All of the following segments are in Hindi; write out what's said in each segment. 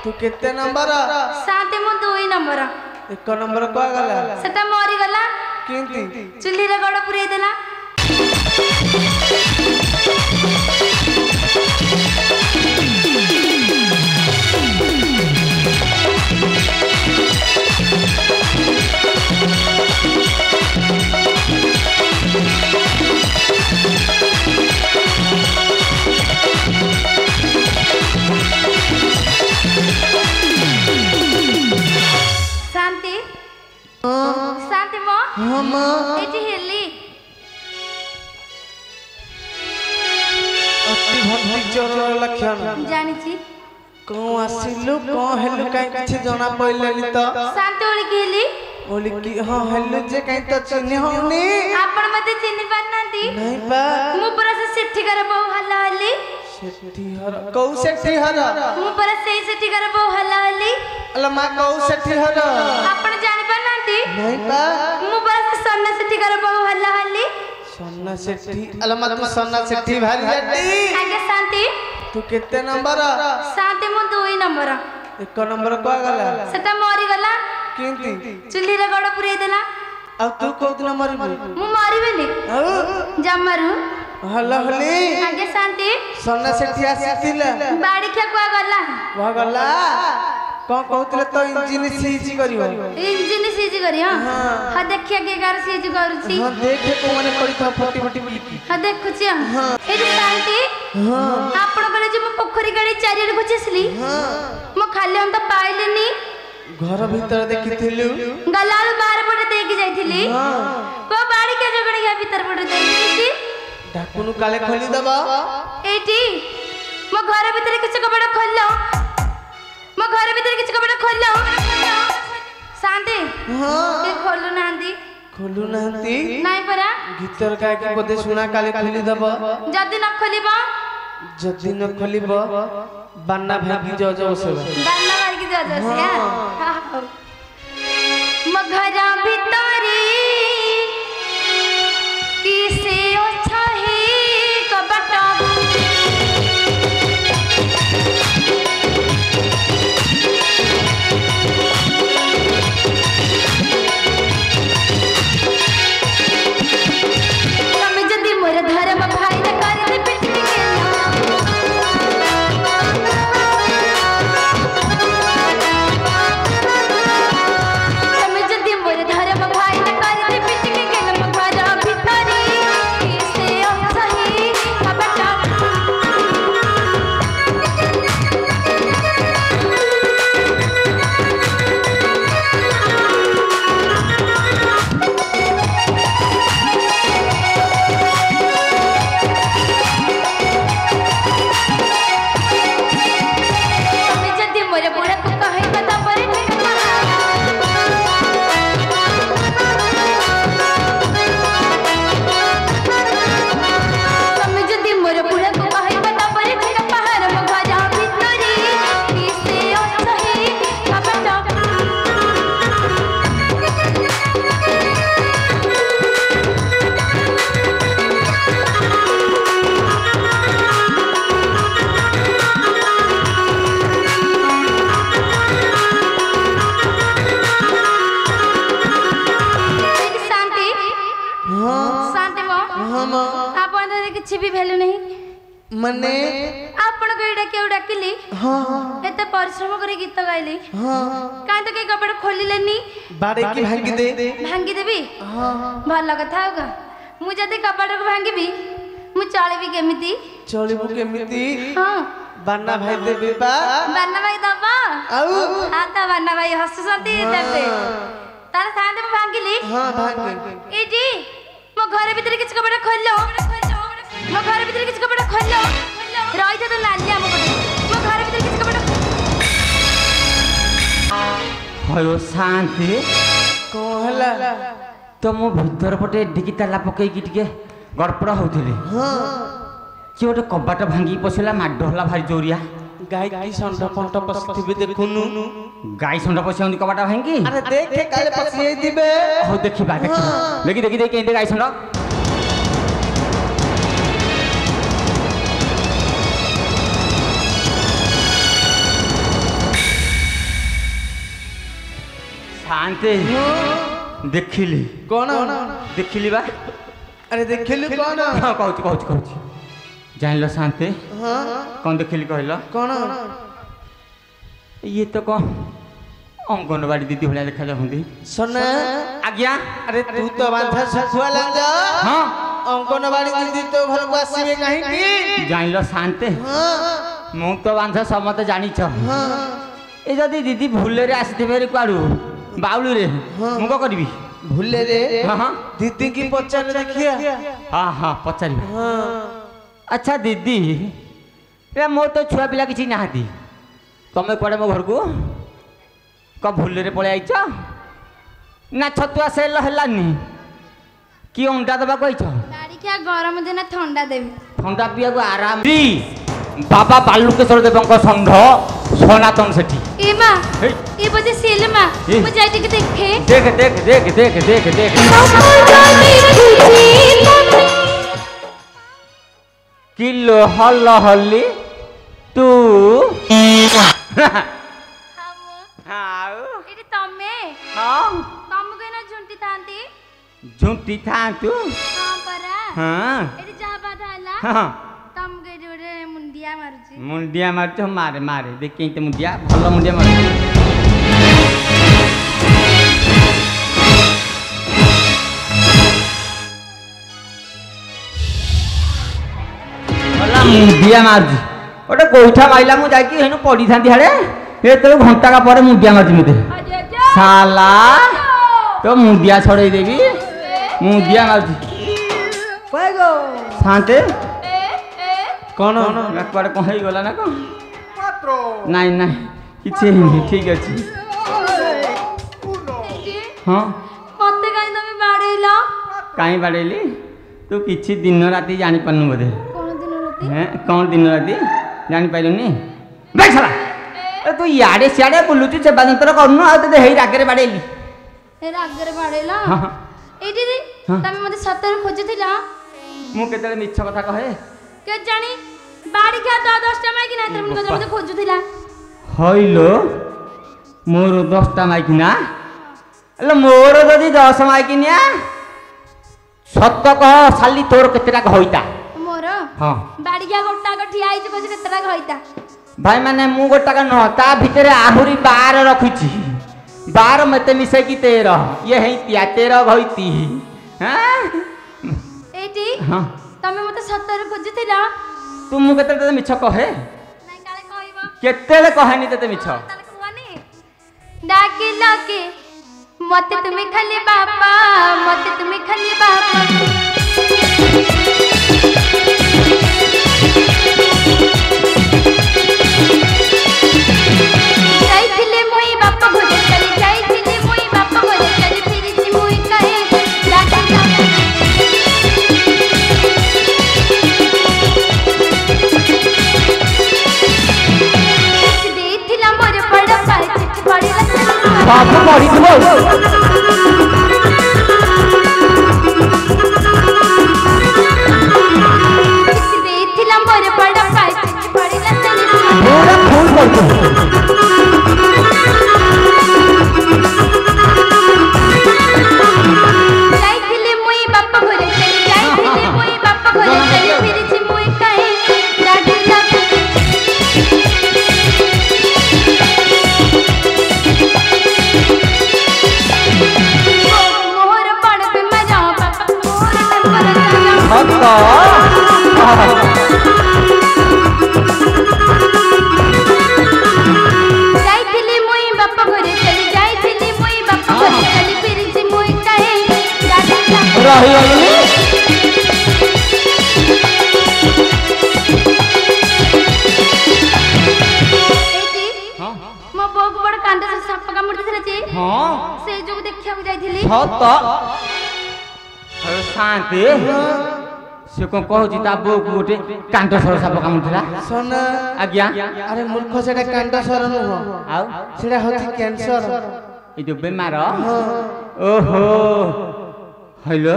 तू केते नंबर साते मु 2 नंबर एक नंबर को गला सेटा मरी गला किंती चुल्ली रे गड़ पुरै देला शांति शांति मो हम एटी हेली अति भक्ति चोर लक्षण जानी छी को आसिलु को हेलु काई किछ जना पइलेनी त शांति ओली हेली ओली की हां हेलु जे काई त चिन्ह होनी आपण मते चिन्ह पारनांती नहीं बा मु पर से सेठी कर बहु हल्ला हल्ली सेठी हर कौ सेठी हर मु पर से सेठी कर बहु हल्ला हल्ली अला मा कौ सेठी हर आपण जानि पारनांती नहीं बा मु पर से सन्ना सेठी कर बहु हल्ला हल्ली सन्ना सेठी अला मा तू सन्ना सेठी भारी जाती आगे शांति तू केते नंबर साते मु 2 नंबर एक नंबर को गला सेटा मरी गला किंती चुल्ली रे गड़ पुरै देला अब तू को दिन मरबी मु मरिबेनी औ जमरू हल्ला हली आगे शांति सन्ना सेठी आसीतिला बाड़ी क्या कुआ गला वा गला कोन कहतले तो इंजन सीज करियो इंजन सीज करी हां देखिया के कार सीज करूची हां देखे को माने करी था फटी फटी बिलकी हां देखुची ए शांति हां आपण कले जे मु पोखरी गाड़ी चारियर घुचेसली हां मु खाली हम त पाइलेनी घर भीतर देखिथिलु गलाल बार पटे देख जाइथिली हां को बाड़ी के जगड़ या भीतर पटे देखिली ढाकुनु काले खोली दबा एटी मो घर भीतर किछ कपड़ा खोललो मो घर भीतर किछ कपड़ा खोललो शांति हां के खोलु नांदी खोलु नांती नाही परा भीतर का के बोदे सुना काले खोली दबा जदी न खोलिबा जदी न खोलिब बान्ना भागी जो जो सेवा दाना मार के जा जा से मो घर भीतर किसे अच्छा है कबटा मने आपण को एडा केउ डाकिली हां एते परिश्रम करे गीत गाइली हां काई तो के कपड़ खोलिलेनी बाड़े की भांगी दे भांगी देबी हां भल कथा होगा मु जदी कपड़ को भांगीबी मु चलेबी केमिति चलिबु केमिति हां बान्ना भाई देबे बा बान्ना भाई दबा आउ आता बान्ना भाई हससती देबे तार साथे में भांगिली हां भांगे एजी मो घर भीतर किछ कपड़ खोललो मो घर भीतर किछ कपड़ खोललो रही तो नाली हम मो घर भीतर किछ कपड़ भयो शांति को हला तो मो भीतर पटे डिकी ताला पकई की टिके गड़पड़ा होथिले हां कि ओटे कबाट भांगी पसला माड हला भारी जोरिया गाय की संड पंट पसथिबे देखुनु गाय संड पसंदी कबाट भांगी अरे देखे काले पसिए दिबे हो देखिबा देखी देखी देखी केंदे गाय संड शांति देखिली कौन देखिली बा अरे देखिलु कौन हाँ कहूँ जान लो शांति हाँ कौन देखिली कहल कौन ये तो कौन अंगनवाड़ी दीदी भलिया देखा जाती सोना आज्ञा अरे तू तो बांधा सखुआ लंग हाँ अंगनवाड़ी दीदी तो घर को आसीबे काहे जान लो शांति हाँ मु तो बांधा समते जानी छ हाँ ए जदी दीदी भूल रे आसीथे कुआड़ू बाउलू रे हाँ। मु को करबी भूले रे हाँ हाँ दीदी की पचार देखिया हाँ हाँ पचार हाँ अच्छा दीदी रे मो तो छुआ पिला किसी नाहाती तमे कुआड़े मो घर को कब भूल रे पळे आइछ ना छतुआ सेल हलानी कि अंडा दबा कहिछ गाड़ी क्या गरम दिन ठंडा देवी ठंडा पिया को आराम दी बाबा बालुकेश्वर देवଙ୍କ षଣ୍ଢ सनातन सेठी ए मां हे ए बजे सेल मां ए। मु जाई के देखे देख देख देख देख देख देख किलो हल हल्ली तू हाँ एटी तमे हाँ तम केना झुंटी थांती झुंटी था तू हां परा हाँ एटी जा बाधा हला हाँ तम के जोरे मुंडिया मारुची मुंडिया मार मारे मारे देख के मुंडिया भल मुंडिया मार भला मुंडिया मार गोटे गोईठा माइला मु जाकी हेनु पड़ी थांती हाड़े ए तो घंटा का पर मुंडिया मारजी मते अरे अरे साला तो मुंडिया छड़े देवी मुंडिया मारजी पाएगो शांति ए कौन कुआड़े कह गला ना कौन नाई नाई किसी नहीं ठीक अच्छे हाँ मते काई तमे बाड़ेला कहीं बाड़ेली तू किसी दिन राति जानी पारनु बोधे कोन दिन राती हैं कौन दिन राति जानी पाइलुनी बैठ साला ए तू याडे सियाडे बुलुची से बाजंतर करनु आ ते हेई रागरे बाड़ेली ए रागरे बाड़ेला हाँ हाँ ए दीदी हाँ। तमे मते सतर खोजथिला मु केतले मिछ कथा कहे के जानी बाड़ी क्या 10टा माई कि ना तमे मते खोजथिला हइलो मोर 10टा माइकिना अल मोर जदी 10 माइकिनिया सत कह साली तोर केतेटा होइता मोर हाँ बाड़ी क्या गोटा को ठिया आइछ कोसे केतरा होइता भाई माने मु गोटा न ता भितरे आहुरी 12 रखुची 12 मते मिसे की 13 ये है 13 घइती हां एटी हां तमे मते सतर खोजथिला तू मु केते ते मिछ कहे नाइ काले कहइबो केतेले कहेनी ते मिछ ताले कहवानी डाके लाके मते तुम्हें खाली बापा मते तुम्हें खाली बापा जाइथिले मोई बापा घरे चली जाइथिले मोई बापा घरे चली फिरिछि मोई काहे डाके लाके देथिला मोर बड़ा पाए चिट्ठी पड़ीला बाप मरी दिबो देथिला मोर बड़ा पाए चिट्ठी पड़ीला पूरा फूल पड़तो जाइथिले मोई बापा घरे चली जाइथिले मोई बापा घरे चली फिरिछि मोई काहे डाके लाके मोर पड़ पे मजा बापा मोर नंबर जाइथिले मोई बापा घरे चली जाइथिले मोई बापा घरे चली फिरिछि मोई काहे डाके लाके रही गली एटी हां मो बोग बड़ कांड से साप कामुड़ दिला जे हां से जोग देखिया को जाइथिली सत अरे शांति से कौन कहूँ ता बो गोटे कांट सर साप कामुला सोना आज्ञा अरे मूर्ख सेटा कांटा सर नुह आउ सेटा होची कैंसर ये जो बेमार हाँ ओहो हेलो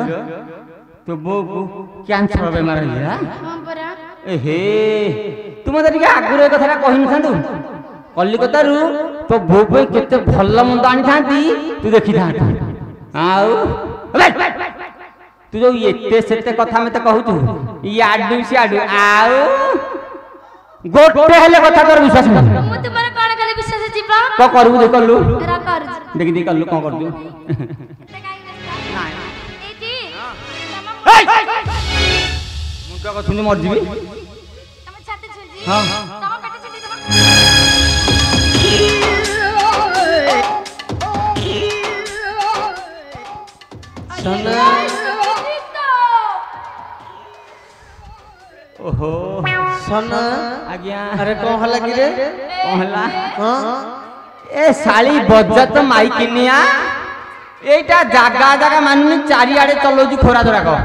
तो बो कैंसर बेमार है हां परा एहे तुम तो टिके आगुरे कथा कहि नथांतु कलिकता रु तो बोई पे केते भल मुंड आनी थांती तू देखी थांती आउ तू जो एते सेते कथा मते कहूतु याडू सियाडू आउ गोटे हेले कथा कर विश्वास नहीं मु तुम्हारे कोन खाली विश्वास जीवा को करबू दे कल्लू रा कर देख देख कल्लू को कर दू एटी मुंडा को सुनी मर जीवी तम छाती छुजी हां तम पेट छुजी तम सोना ओहो सोना आज्ञा अरे कौन हला कि रे कहला हां ए साली बज्जत माइकिनिया एटा जागा जागा माननी चारि आड़े चलौजी खोरा धरा को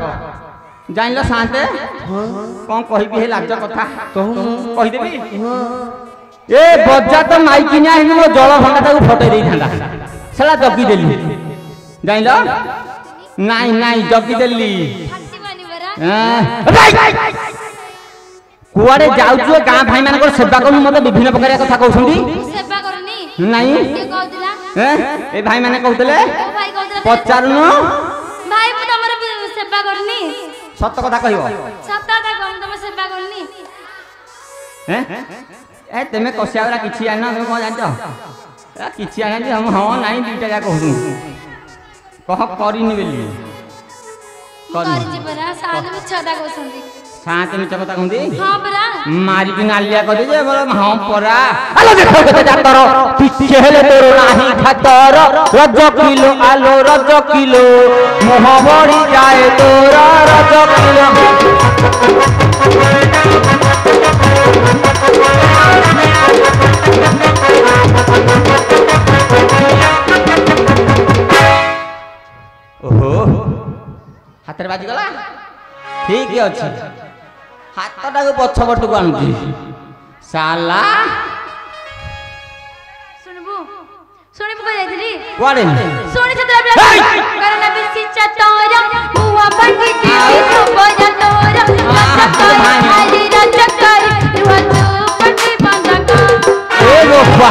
जानलो शांते कौन कहबी हे लाज कथा कहू कहि देबी ए बज्जत माइकिनिया हिन मो जल भंडा ताको फटै देई थांदा साला जगी देली जानलो नाई नाई जगी देली फटी बानी बरा कुआड़े जाउछु गां भाई मानकर सेवा करू मते विभिन्न प्रकार कथा कहउछंदी सेवा करनी नाही के कहदिला ए भाई माने कहउतले ओ भाई कहदिला पचारुनो भाई मु तमर सेवा करनी सत्य कथा कहियो सप्ताह तक हम तम सेवा करनी हैं ए तमे कसियावरा किछि आना तमे कोन जानतो ए किछि आना हम हां नाही दुटा जा कहू कह करिनि बेली करजी बरा साल में छदा कोसंदी साथ में चकता कहंदी हां बरा मारी की नालिया कह दे जे हां परा आलो देखो केते जातर किछि हेले तोर नाही खातर रज किलो आलो रज किलो मोह बड़ी जाए तोर रज किलो ओहो हाथ बाजी गला ठीक अछि हाथटा को पछ पटको आनुची साला सुनबू सुनबू को जाइतली कुआडे सुनि छतरा बिला करना बिसी चतोरा बुआ बंगी दी सुबोया तोरा चतोरा हाली रचकर रुआ चुपटी बंदका ए गोपा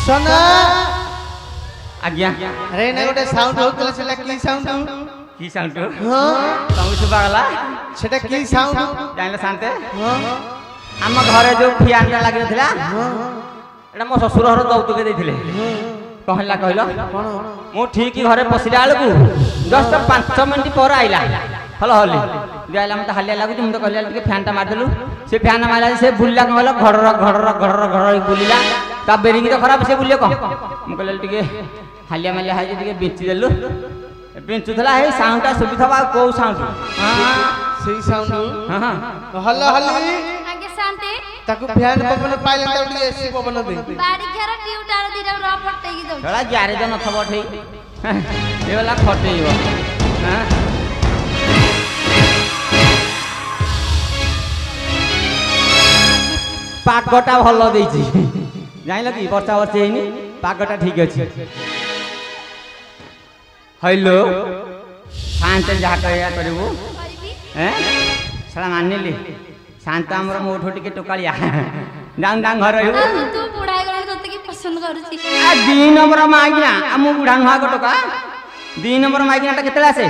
सोना आज्ञा अरे ना गोटे साउंड होतले सेटा की साउंड की साउंड हां तमु सुबा गला सेटा की साउंड जानले शांते हां आम घरे जो फियानटा लागि नथिला एटा मो ससुर घर दौतुके देथिले कहला कहलो कोन मु ठीक घरे पसिला आलकू जस्ट 5 मिनिट पर आइला हल हली जाइला मते हालिया लागु मु तो कहले कि फैनटा मार देलु से फैन मारला से बुल्ला कहलो घडर घडर घडर घडर बुलिला ता बेरिंग तो खराब से बुलियो को मु कहले टिके हालिया मालिया हाइ टिके बेचि देलु बेचुथला हे साउंडटा सुबिथबा को साउंड हां सही साउंड हां हल्ला हल्ली आगे शांति ताकू फैन पवन पाइले त उडी एसी पवन दे बाड़ी घेर ड्यूटार दिरा र फटैगी दउ थोड़ा ग्यारे जन नथबो ठई ए वाला फटेइबो हां पागटा भल देइछि जाइल कि वर्षा वर्षे हेनी पागटा ठीक अछि हेलो शांत जहा कहया करबो करबी हैं साला मानिली शांत हमर मोठो टिके टोकालिया डांग डांग घर हो तू बुढ़ाई गण तते की पसंद करूची आ 2 नंबर मागिना आ मु बुढ़ा नुहा को टोका 2 नंबर मागिनाटा केतला आसे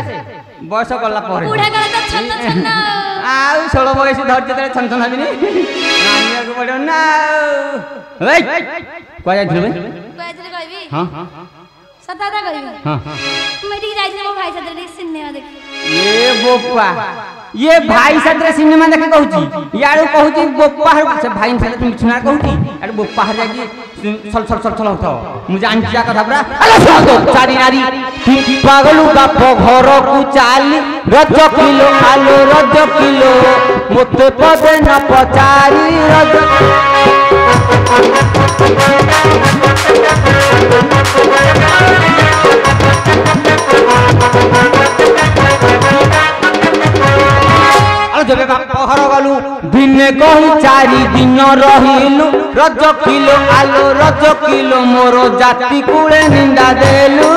बयस गला परे बुढ़ा गण त छन छन आउ 16 बयस धर जेते छन छन हबिनी नानिया को पड़ो ना ओइ कोइ जाइथिल बे कहजले कहबी हां सताता करबी हां मेरी जाइले मो भाई साथे सिनेमा देख ये बोपा ये भाई साथे सिनेमा देखे कहूची यार कहूची बोपा से भाई साथे तुम छुना कहूची अरे बोपा हर जागी सल सल सल सल होतो मु जान किया कथा बरा अरे सुन तो चारी नारी पागलू बाप घर को चाली रज किलो आलो रज किलो मते पदे न पचारी रज में कही 4 दिन रहिलु रज किलो आलो रज किलो मोर जाति कूले निंदा देलु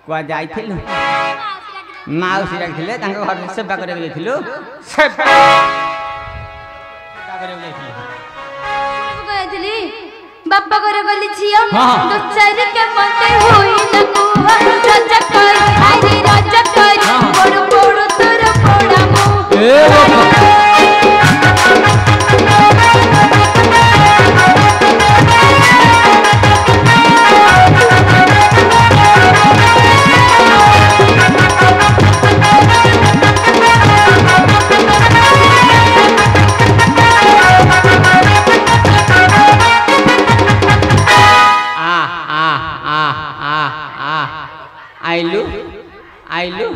कुआ जाइथिलु माउसी राखिले तांको घर सेवा करे गेथिलु सेवा करे गइथिलि बाप्पा करे गली छियो दो चारि के पते होई न कुहा रज कर आरे रज कर बड़ बड़ तोर पड़ा मो आइलु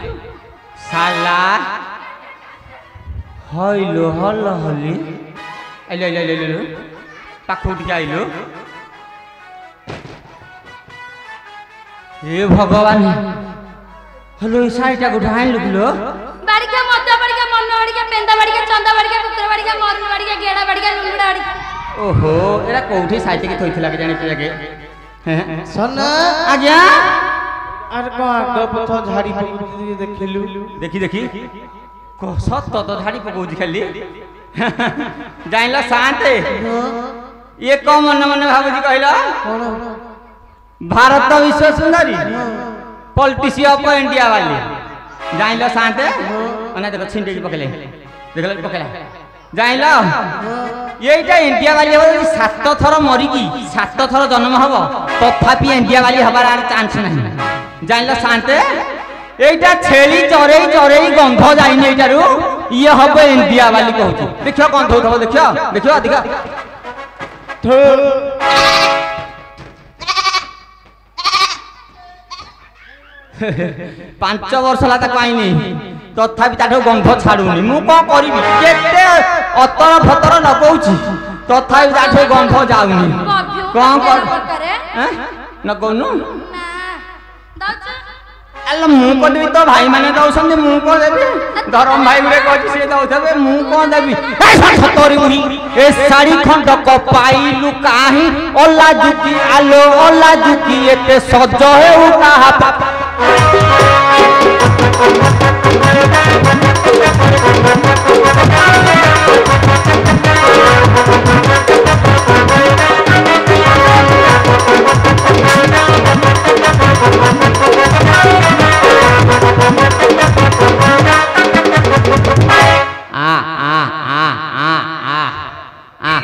साला हइलो हल हली आइलो पाखुट के आइलो हे भगवान हेलो ई साइटा को ढाइन लुकलो बाड़ी के मद्दा बाड़ी के मन बाड़ी के पेंदा बाड़ी के चंदा बाड़ी के कुकुर बाड़ी के मरु बाड़ी के गेड़ा बाड़ी के लुंगड़ा बाड़ी ओहो एरा कोठी साइट के थोइथिला के जाने के हैं सन्ना आज्ञा आर को आग पथ झाड़ी पकुती देखिलु देखी को सत तो झाड़ी पकुती खाली जाइला शांत ये को मन मन भाबुजी कहला भारत विश्व सुंदरी पॉलिटिशियन ऑफ इंडिया वाली जाइला शांत अने देखो छिंटे की पकले देखला पकला जाइला येटा इंडिया वाली हो 7 थर मरी की 7 थर जन्म हबो तथापि इंडिया वाली हबार आर चांस नहीं जाइला शांत एटा छेली चरेई चरेई गंध जाइनी एटारु ये हबो इंडिया वाली कहू देखियो गंध होथबो देखियो देखियो पांच वर्ष ला तक आईनी तथापि ताठो गंध छाडुनी मु को करिवि केते अतर फतर लगौछि तथापि ताठो गंध जाउनी कोन कर हैं न कोनु ना दच अल्ल मु को देबी तो भाई माने दउसंदे मु को देबी धरम भाई गुरे कहछि से दउथबे मु को देबी ए सतरी मुही ए साड़ी खंड को पाइलु काहे ओला जुकी आलो ओला जुकी एते सज हेउ काहा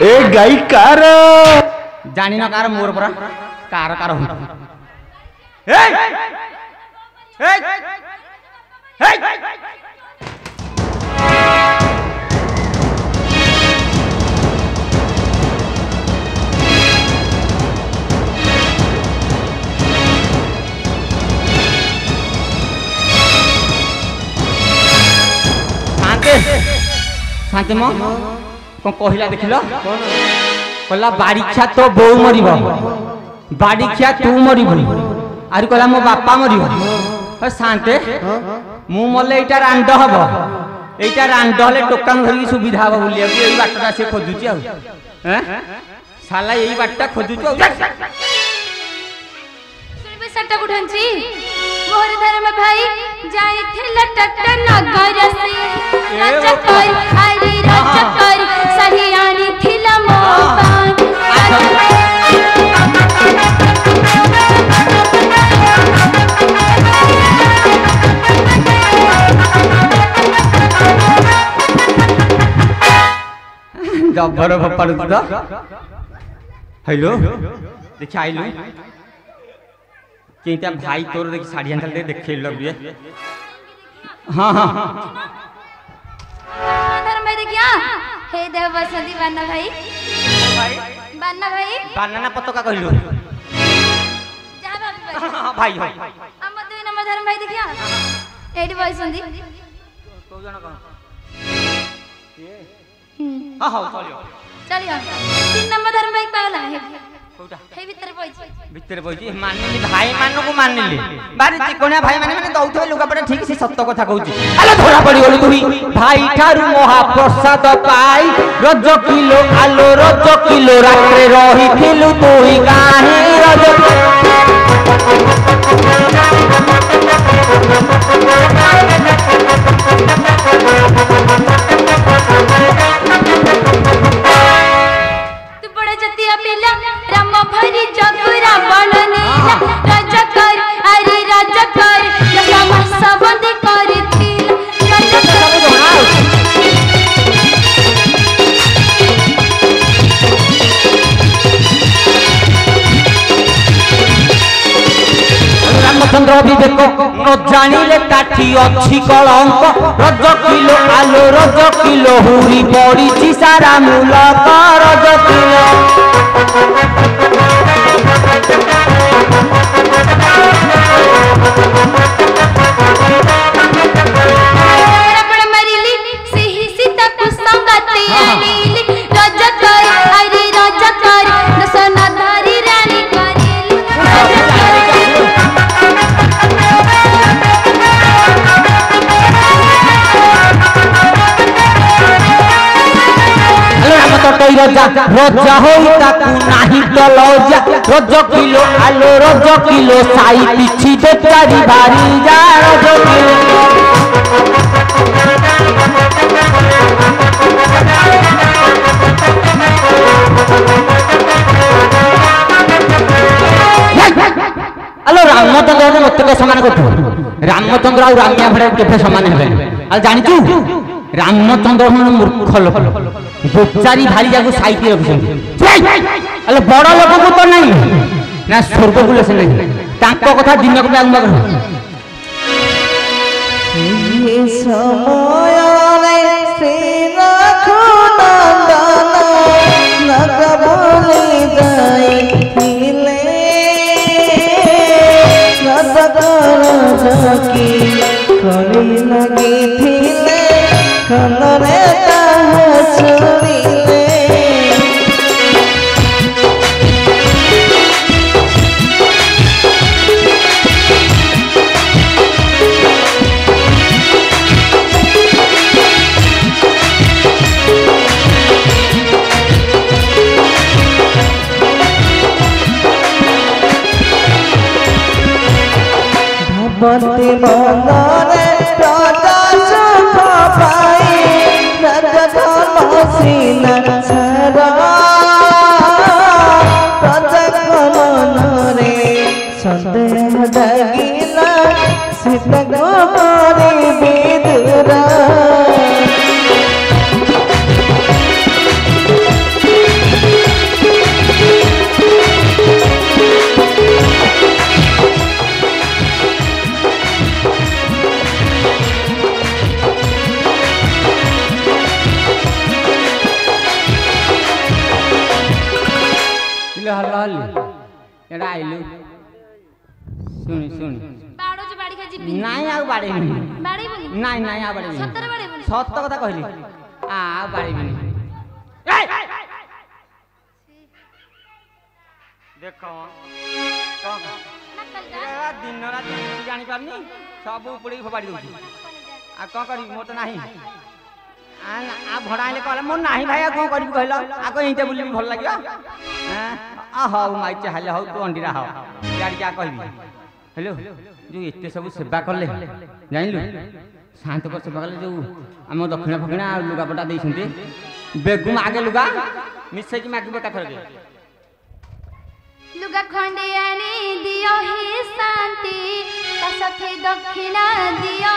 ए गाई कार जानी ना कार मोर परा कार कार हो शांति म कौन कहला देखिल कहला बाड़ीक्षा तो बो मर बाड़ीक्षा तू मर आर कहला मो बापा मर शांते मु मले एटा रांड हम एटा रांड हेले टोकान धरिक सुविधा हम बुलिया एई बाटटा से खोजुची आ साला एई बाटटा खोजुची आ सुनबे सट्टा उठंची मोहर धर्म भाई जाई थे लटक नगर से रचकर हरि रचकर सहियानी थिला मोबान डबर भपड़ द हेलो देखि आइलु केटा भाई तोर देखि साड़ी आंचल दे देखे लगिए हां धर्म भाई देखिया हे देव बसंती बन्ना भाई बान्ना भाई बानाना पताका कहलु जा भाई भाई हो हम 2 नंबर धर्म भाई देखिया एडी बॉय सुंदी को जण कह हां हां चलियो 3 नंबर धर्म भाई पागला है कोटा हे भीतर बइची मानिली भाई मानन को मानिली बारी चिकोनिया भाई माने दउथबे लुगापटा ठीक से सत्य कथा कहूची आलो धरा पड़ी गलु तुही भाई ठारू महाप्रसाद पाई रज किलो आलो रज किलो रात्रे रहिथिलु तुही काहे रज राम भरी जगुरा बननीला राजा कर अरे राजा कर लगा सबंद करथिल राजा रामचंद्र विवेक न जानिले काठी अछि कलंक रज किलो आलो रज किलो हुरी पड़ी सारा मूलक रज किलो रावण मरिली सिहि सीता को संगति आनीली राजा कर अरे राजा कर दसना धारी रानी करेली तटई रजा रजा होई ताकू नाही तो लजा रज किलो आलो रज किलो साई पिछि बेचारी भारी जा रज किलो आलो रामचंद्र ने मत के समान करथु रामचंद्र और रामिया भड़े केफे समान हेबे आ जानि तू रामचंद्र मूर्ख लोक बेचारी भारी जाको साइती रखुछन अले बड़ लोक को तो नहीं ना स्वर्ग को लेसे नहीं तांको कथा दिन को आगम कर ये समय रे श्री रघुनंदन नग बोली जाइथिले नदकर सखी कली लगिथिले कलरे ताहा सुनिले भक्ति मनरे राजा सुख पाई राजा धर्म सीना छरा राजा मनरे संदेह दगिला सीता गोरे विदुरा हल्ला एडा आइलु सुनी सुनी बाड़ो जे बाड़ी खा जिबी नाइ आ बाड़ी बाड़ी बनी नाइ नाइ आ बाड़ी सत्तर बाड़ी बनी सत्य कथा कहली आ बाड़ी बनी देखो दिन रात जानी पारनी सब उपड़ी फोपाड़ी दउची आ कोन करी मो तो नाही आ भड़ाइले कहले मो नाही भाई आ कोन करी कहलो आ को इते बुली भल लागियो आ हाउ माइ चाहले हाउ तू अंडीरा हाउ गाड़ी क्या कहबी हेलो जो एते सब सेवा करले जानिलु शांत कर सेवा करले जो हम दक्षिण फक्षिणा लुगा पटा देई छुंती बेगुम आगे लुगा मिसे की मागबे का थरगे लुगा खंडे आनी दियो ही शांति ता साथे दक्षिणा दियो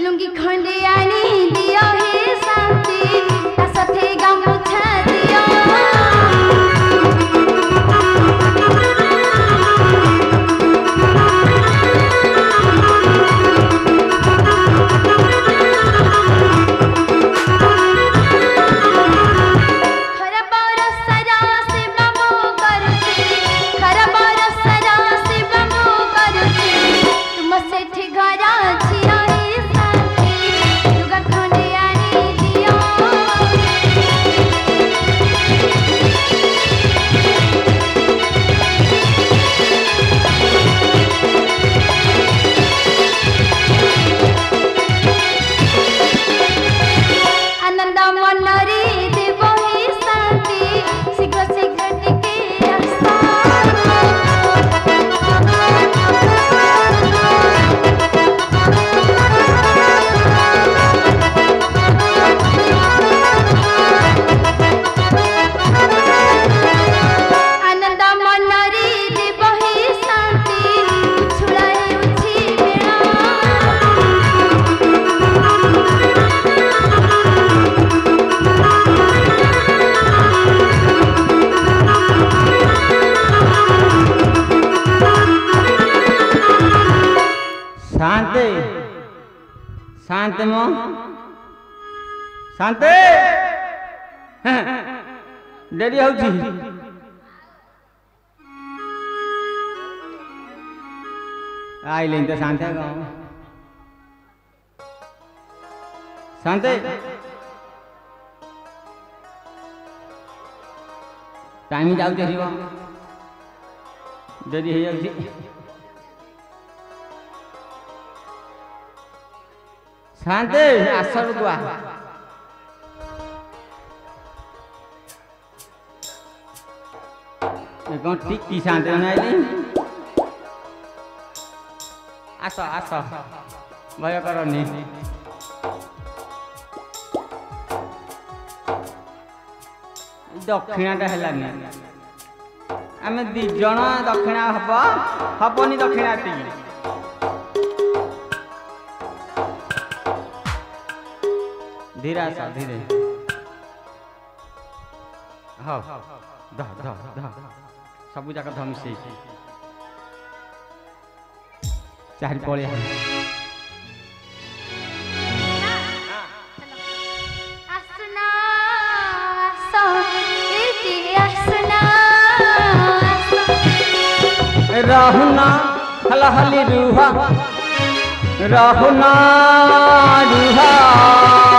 लुंगी खंडे आनी दियो ही शांति ता साथे गामुछा दियो शांति मो शांति डेरी होची आइले तो शांति शांति टाइम जाऊ डेरी हो जाऊँ शांति आसर गुआ कौन टिकी शांति आस आस भय करनी दक्षिणाटा है आम दिज दक्षिणा हबनी दक्षिणा धीरे आस धीरे हाँ सब जाक धमसे चारि पड़े रहुना हला हली रूहा रहुना रूहा